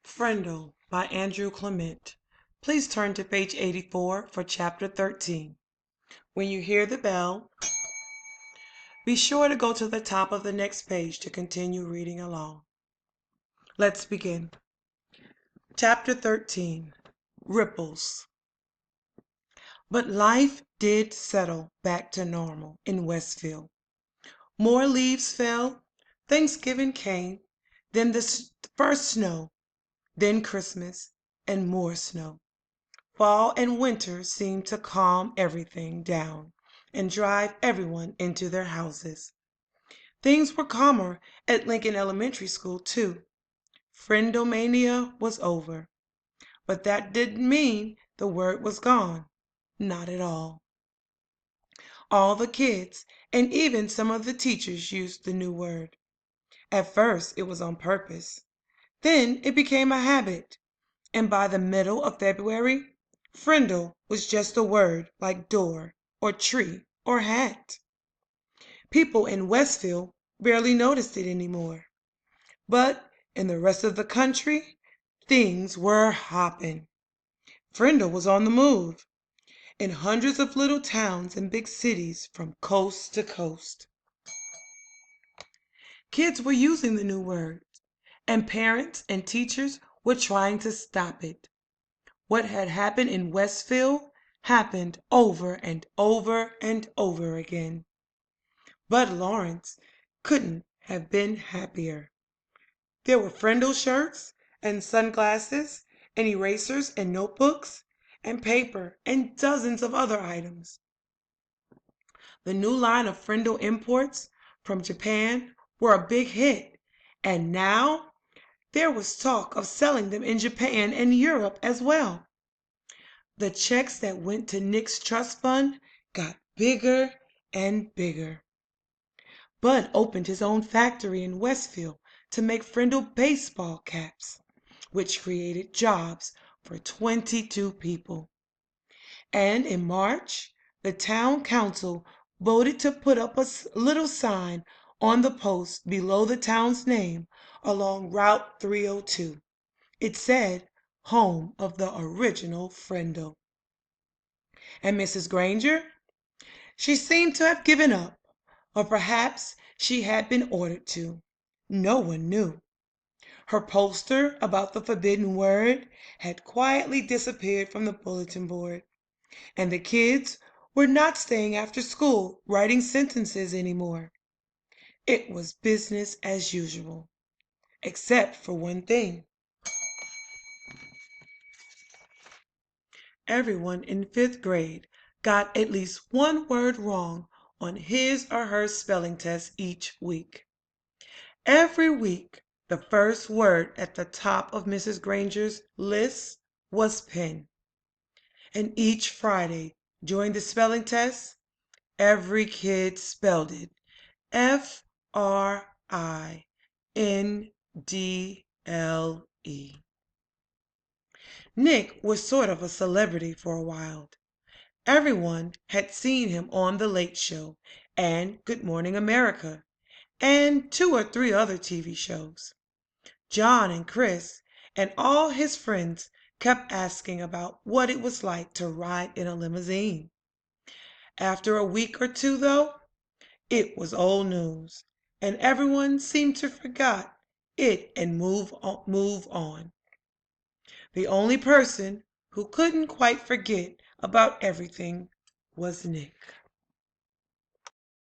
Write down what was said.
Frindle by Andrew Clement. Please turn to page 84 for chapter 13. When you hear the bell, be sure to go to the top of the next page to continue reading along. Let's begin. Chapter 13. Ripples. But life did settle back to normal in Westville. More leaves fell, Thanksgiving came, then the first snow, then Christmas, and more snow. Fall and winter seemed to calm everything down and drive everyone into their houses. Things were calmer at Lincoln Elementary School, too. Friendomania was over. But that didn't mean the word was gone. Not at all. All the kids and even some of the teachers used the new word. At first, it was on purpose. Then it became a habit. And by the middle of February, Frindle was just a word like door or tree or hat. People in Westville barely noticed it anymore. But in the rest of the country, things were hopping. Frindle was on the move in hundreds of little towns and big cities from coast to coast. Kids were using the new word, and parents and teachers were trying to stop it. What had happened in Westville happened over and over and over again. Bud Lawrence couldn't have been happier. There were Frindle shirts and sunglasses and erasers and notebooks and paper and dozens of other items. The new line of Frindle imports from Japan were a big hit, and now there was talk of selling them in Japan and Europe as well. The checks that went to Nick's trust fund got bigger and bigger. Bud opened his own factory in Westville to make Frindle baseball caps, which created jobs for 22 people. And in March, the town council voted to put up a little sign on the post below the town's name along Route 302. It said, "Home of the original Frindle." And Mrs. Granger? She seemed to have given up, or perhaps she had been ordered to. No one knew. Her poster about the forbidden word had quietly disappeared from the bulletin board, and the kids were not staying after school writing sentences anymore. It was business as usual, except for one thing. Everyone in fifth grade got at least one word wrong on his or her spelling test each week. Every week, the first word at the top of Mrs. Granger's list was pen. And each Friday during the spelling test, every kid spelled it Frindle. Nick was sort of a celebrity for a while. Everyone had seen him on The Late Show and Good Morning America and 2 or 3 other TV shows. John and Chris and all his friends kept asking about what it was like to ride in a limousine. After a week or two, though, it was old news, and everyone seemed to forget it and move on. The only person who couldn't quite forget about everything was Nick.